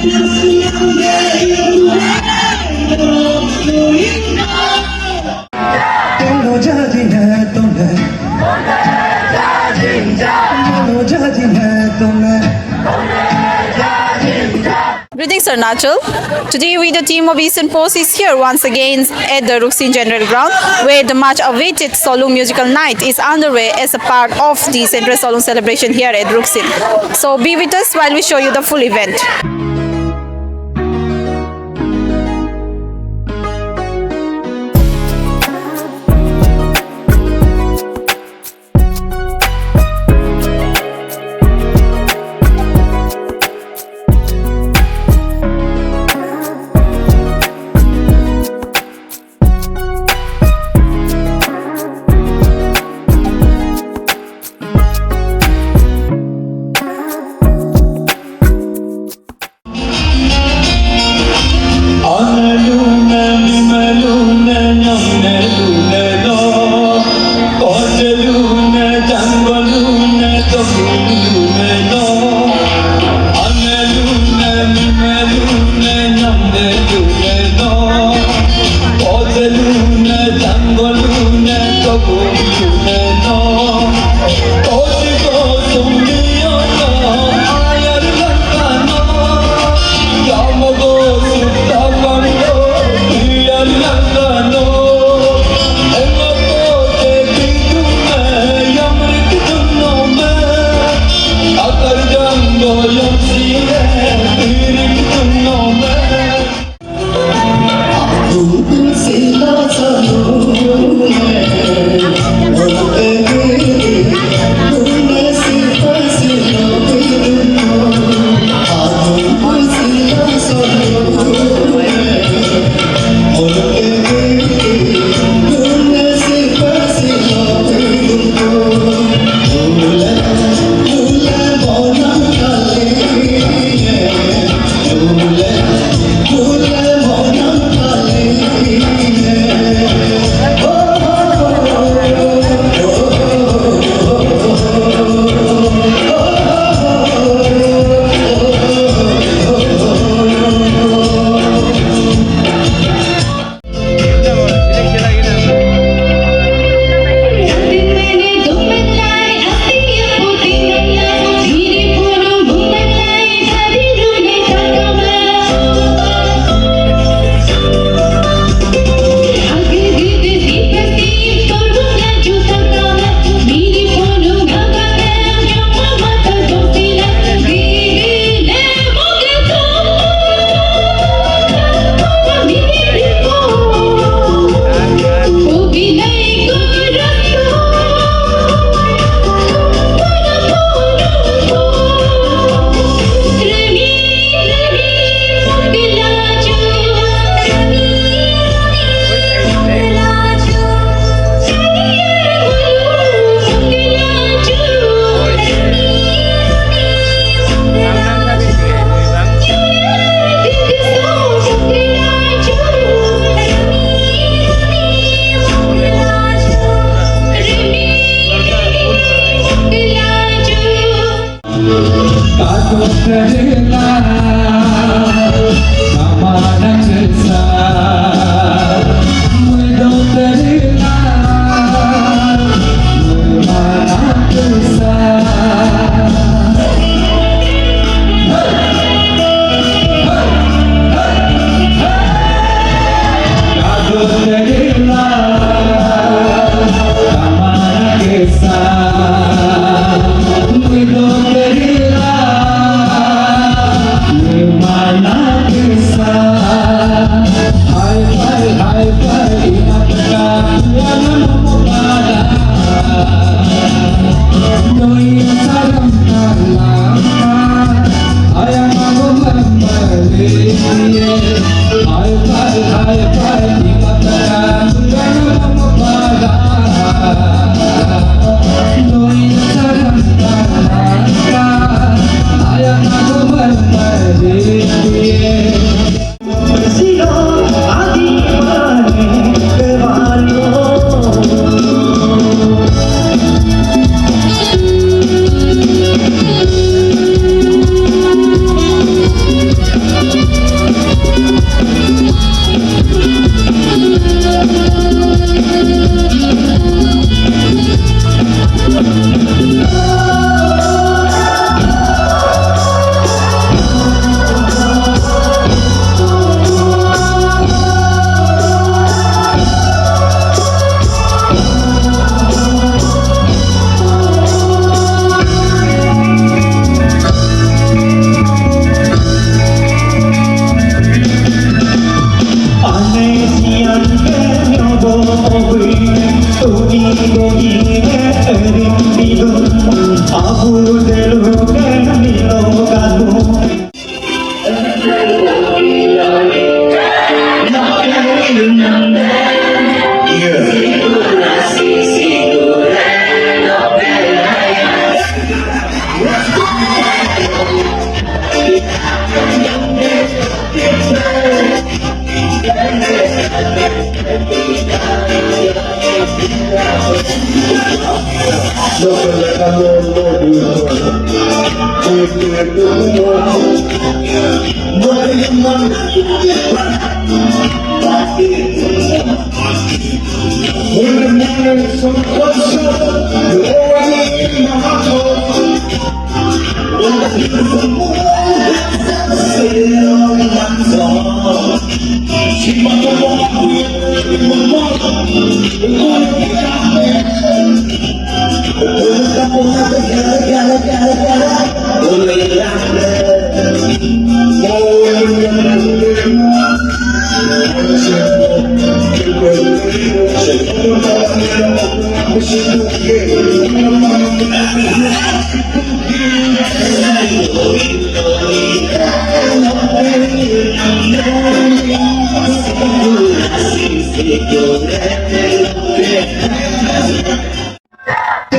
Greetings Arunachal. Today we the team of Eastern Post is here once again at the Ruxin General Ground where the much awaited Solung Musical Night is underway as a part of the Central Solung celebration here at Ruxin. So be with us while we show you the full event.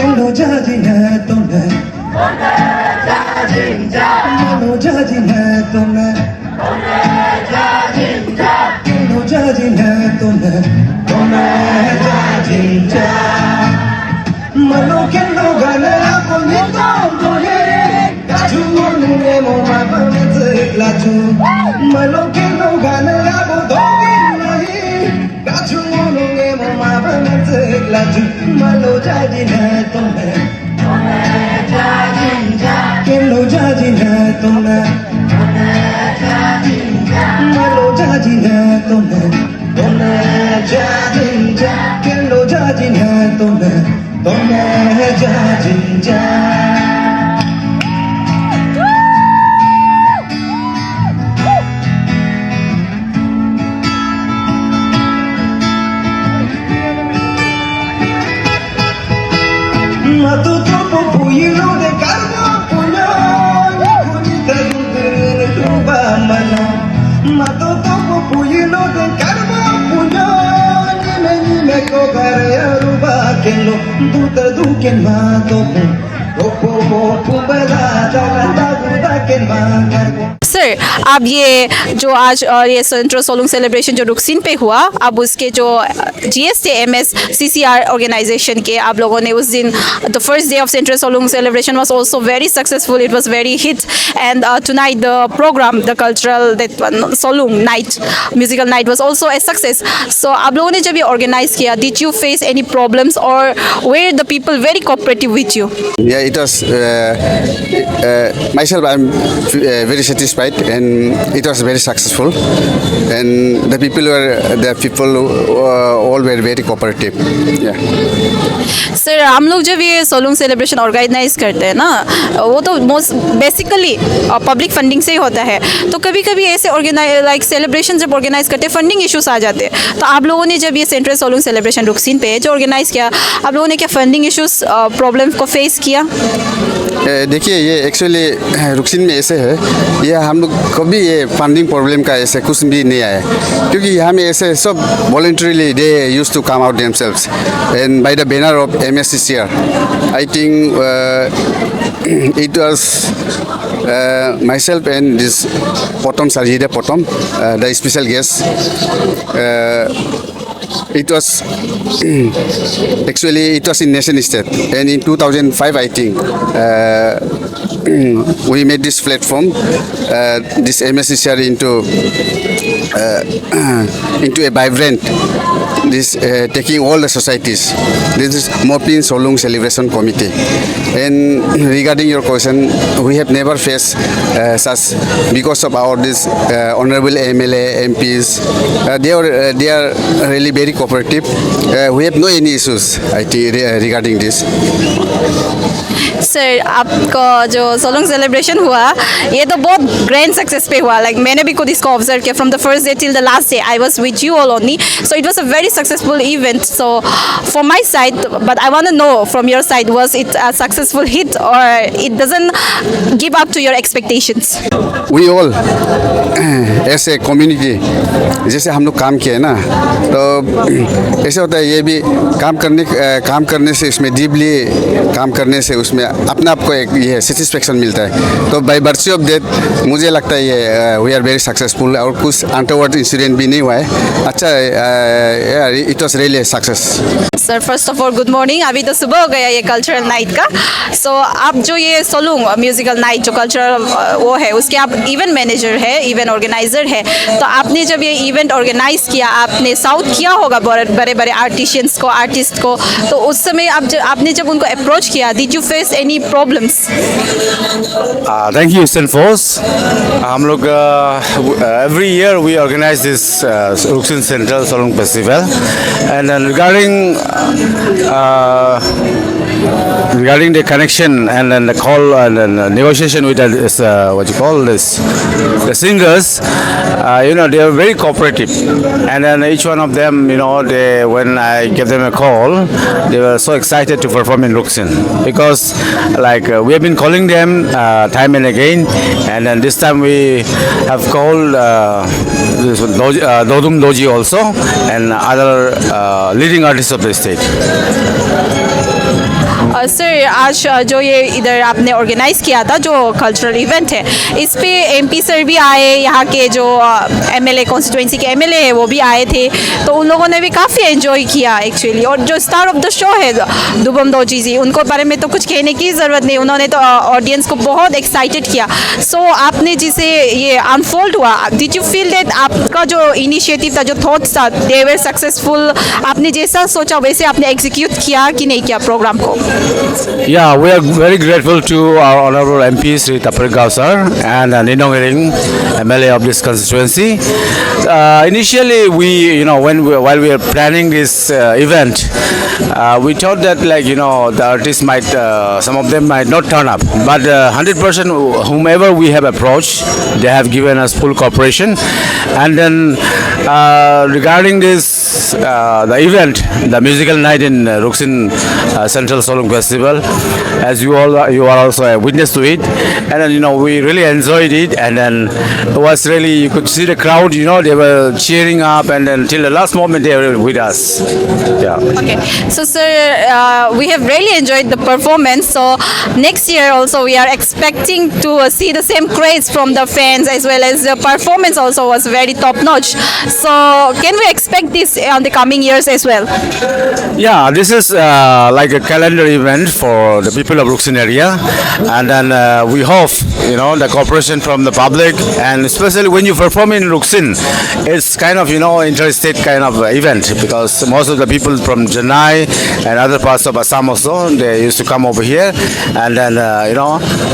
Mano judging hai tumne, mano judging hai tumne, mano judging hai tumne, judging ja. Mano ke loga ne aapko nito tohe, ju ne mo ma pamse laju. Mano ke loga ne aapko doge nahi, ju ne mo ma pamse laju. Mano judging hai tumne, mano judging hai tumne, mano judging hai tumne, judging ja. Mano judging hai tumne, judging ja. Matuto puyilo de cargo punya, kunita dudere tuba mana. Matuto puyilo de cargo punya, ni me kokare aruba keno, duta duken matopo, opo pubala dala duta ken mana. Sir अब ये जो आज ये central Solung celebration जो रुकसिन पे हुआ, अब उसके जो GSTMS CCR ऑर्गेनाइजेशन के आप लोगों ने उस दिन the first day of central Solung celebration was also very successful, it was very hit and tonight the programme the cultural that Solung night musical night was also a success. So आप लोगों ने जब ये ऑर्गेनाइज किया, did you face any problems or were the people very cooperative with you? Yeah, it was myself. I'm very satisfied, and it was very successful. And the people all were very cooperative. Yeah. Sir हम लोग जब ये Solung celebration organise करते हैं ना, वो तो most basically public funding से ही होता है. तो कभी कभी ऐसे ऑर्गेनाइज लाइक सेलिब्रेशन जब ऑर्गेनाइज करते हैं फंडिंग इश्यूज आ जाते हैं. तो आप लोगों ने जब ये सेंट्रल सोलुंग सेलिब्रेशन रुकसिन पे जो ऑर्गेनाइज किया, आप लोगों ने क्या फंडिंग इश्यूज प्रॉब्लम को फेस किया? देखिए, ये एक्चुअली रुकसिन में ऐसे है, ये हम लोग कभी ये फंडिंग प्रॉब्लम का ऐसे कुछ भी नहीं आया, क्योंकि यहाँ में ऐसे सब voluntarily they use to come out themselves and by the banner of MSCCR. I think it was myself and this Potom Sarjida Potom, the special guest. It was actually it was in nation state, and in 2005 I think we made this platform, this MSCCR into a vibrant, this taking all the societies. This is Mopin Solung Celebration Committee. And regarding your question, we have never faced such, because of our this honorable MLA MPs. They are really very cooperative. We have no any issues I think regarding this. Sir आपका जो Solung celebration हुआ, ये तो बहुत grand success पे हुआ. Like मैंने भी खुद इसको ऑब्जर्व किया from the first day till the last day. I was with you all only, so it was a very successful event. So for my side, but I want to know from your side, was it a successful hit or it doesn't give up to your expectations? We all ऐसे community जैसे हम लोग काम किए ना, तो ऐसे होता है ये भी काम करने से इसमें डीपली काम करने से उसमें अपने आप को एक ये सेटिस्फेक्शन मिलता है। तो बाय वर्च्यू ऑफ दैट मुझे लगता है ये वी आर वेरी सक्सेसफुल और कुछ अनटोवर्ड इंसिडेंट भी नहीं हुआ है। अच्छा, it was really success. Sir first of all good morning. अभी तो सुबह हो गया ये कल्चरल नाइट का। सो आप जो ये सोलुंग म्यूजिकल नाइट जो कल्चरल वो है उसके आप इवेंट मैनेजर है, इवेंट ऑर्गेनाइजर है। तो आपने जब ये इवेंट ऑर्गेनाइज किया, आपने साउथ किया होगा बड़े बड़े आर्टिशियंस को, आर्टिस्ट को, तो उस समय आपने जब उनको अप्रोच किया, did you face any problems? Thank you, Eastern Force. हम लोग every year we organize this Ruksin Central Solong Festival, and then regarding the connection and then the call and then negotiation with the singers, they are very cooperative, and then each one of them, when I gave them a call, they were so excited to perform in Ruksin because we have been calling them time and again, and then this time we have called Dodum Doji also and other leading artists of the state. Sir आज जो ये इधर आपने organise किया था जो cultural event है, इस पे एमपी सर भी आए, यहाँ के जो एमएलए कॉन्स्टिट्यूएंसी के एमएलए है वो भी आए थे, तो उन लोगों ने भी काफ़ी एंजॉय किया एक्चुअली। और जो स्टार ऑफ द शो है दुबम दोजी जी, उनको बारे में तो कुछ कहने की ज़रूरत नहीं, उन्होंने तो ऑडियंस को बहुत एक्साइटेड किया। सो आपने जिसे ये अनफोल्ड हुआ, डिड यू फील दैट आपका जो इनिशिएटिव था, जो थॉट्स था, दे वर सक्सेसफुल? आपने जैसा सोचा वैसे आपने एग्जीक्यूट किया कि नहीं किया प्रोग्राम को? Yeah, we are very grateful to our honorable MP Sri Tapir Gao sir and an inaugurating MLA of this constituency. Initially, while we were planning this event, we thought that the artists might, some of them might not turn up, but 100% whomever we have approached, they have given us full cooperation. And then regarding this, the event, the musical night in Ruksin Central Solong Festival, as you are also a witness to it, and then we really enjoyed it, and then it was really, you could see the crowd, they were cheering up, and then till the last moment they were with us. Yeah. Okay, so sir, we have really enjoyed the performance. So next year also we are expecting to see the same craze from the fans, as well as the performance also was very top notch. So can we expect this on the coming years as well? Yeah, this is like a calendar event for the people of Ruksin area, and then we hope the cooperation from the public, and especially when you perform in Ruksin, it's kind of interstate kind of event, because most of the people from Chennai and other parts of Assam also, they used to come over here, and then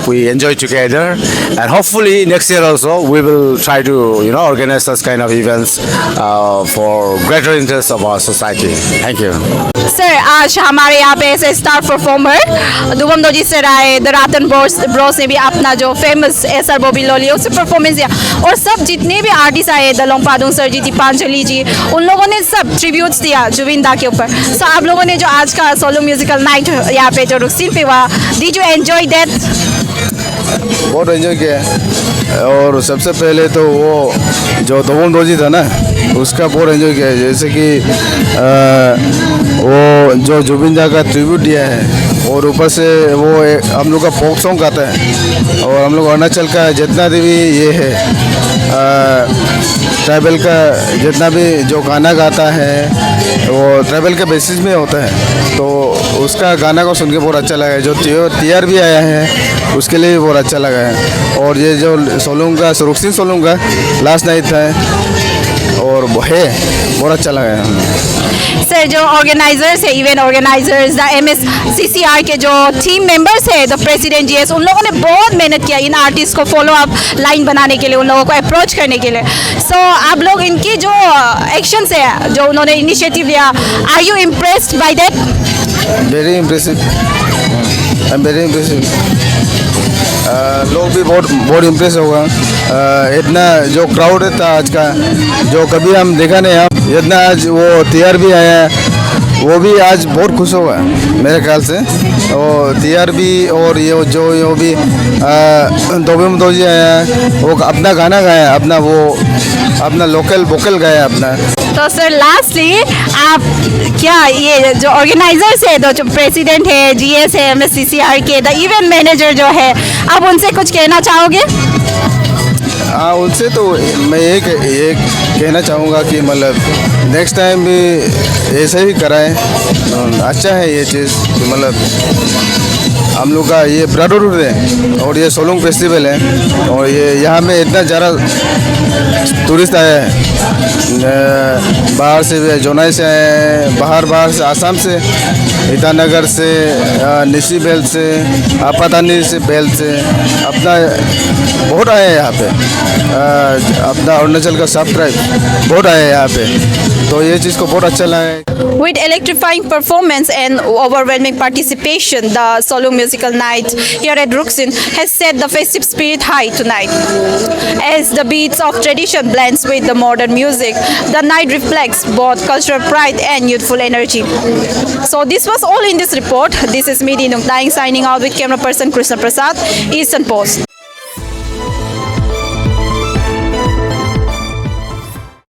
we enjoy together, and hopefully next year also we will try to organize such kind of events for greater interest of our society. Thank you. Sir आज हमारे यहाँ पे ऐसे star performer दुबम doji sir आए, the रातन Bros ने भी अपना जो फेमस एसआर बॉबी लोली उससे परफॉर्मेंस दिया, और सब जितने भी आर्टिस्ट आए, दलोंग पादुंग सर जी, दीपांजलि जी, उन लोगों ने सब ट्रिब्यूट्स दिया जुबिन दा के ऊपर। सो आप लोगों ने जो आज का सोलो म्यूजिकल नाइट यहाँ पे जो रुक्सिन पे हुआ, डिड यू एंजॉय दैट? बहुत एंजॉय किया, और सबसे पहले तो वो जो दुबम दोजी था ना, उसका बहुत एंजॉय किया है। जैसे कि वो जो जुबिन दा का ट्रिब्यूट दिया है, और ऊपर से वो हम लोग का फोक सॉन्ग गाता है, और हम लोग अरुणाचल का जितना भी ये है ट्राइबल का जितना भी जो गाना गाता है वो ट्राइबल के बेसिस में होता है, तो उसका गाना को सुन के बहुत अच्छा लगा है। जो टीआर भी आया है उसके लिए भी बहुत अच्छा लगा है। और ये जो सोलुंग का रुक्सिन सोलुंग का लास्ट नाइट था और है बहुत अच्छा लगा है। सर जो ऑर्गेनाइजर्स है, इवेंट ऑर्गेनाइजर्स, द MSCCR के जो टीम मेंबर्स है, द प्रेसिडेंट जीएस, उन लोगों ने बहुत मेहनत किया इन आर्टिस्ट को फॉलो अप लाइन बनाने के लिए, उन लोगों को अप्रोच करने के लिए। सो आप लोग इनकी जो एक्शंस है, जो उन्होंने इनिशिएटिव लिया, are you impressed by that? Very impressive, I am very impressive. लोग भी बहुत इम्प्रेस होगा। इतना जो क्राउड था आज का, जो कभी हम देखा नहीं, हम इतना आज वो टीआर भी आया है, वो भी आज बहुत खुश होगा मेरे ख्याल से। और TRB और ये जो भी दोबे मदोजी आया है वो अपना गाना गाया है, अपना लोकल वोकल गाया है अपना। तो सर लास्टली आप क्या ये जो ऑर्गेनाइजर्स है, जो प्रेसिडेंट है, GS है, MSCCR के द इवेंट मैनेजर जो है, आप उनसे कुछ कहना चाहोगे? हाँ, उनसे तो मैं ये कहना चाहूँगा कि मतलब नेक्स्ट टाइम भी ऐसे ही कराएं। अच्छा है ये चीज़ कि मतलब हम लोग का ये ब्रदरहुड है और ये सोलुंग फेस्टिवल है और ये यहाँ में इतना ज़्यादा टूरिस्ट आया है, बाहर से भी, जोनाई से आए हैं, बाहर से, आसाम से, ईटानगर से, निशी बेल्ट से, आपातानी से बेल्ट से, अपना बहुत आए हैं यहाँ पे। अपना अरुणाचल का सब ट्राइब बहुत आए हैं यहाँ पे, तो ये चीज़ को बहुत अच्छा लगा। With electrifying performance and overwhelming participation, the Solung Musical Night here at Ruksin has set the festive spirit high tonight. As the beats of tradition blends with the modern music, the night reflects both cultural pride and youthful energy. So this was all in this report. This is me, Dinung Daing, signing out with camera person Krishna Prasad, Eastern Post.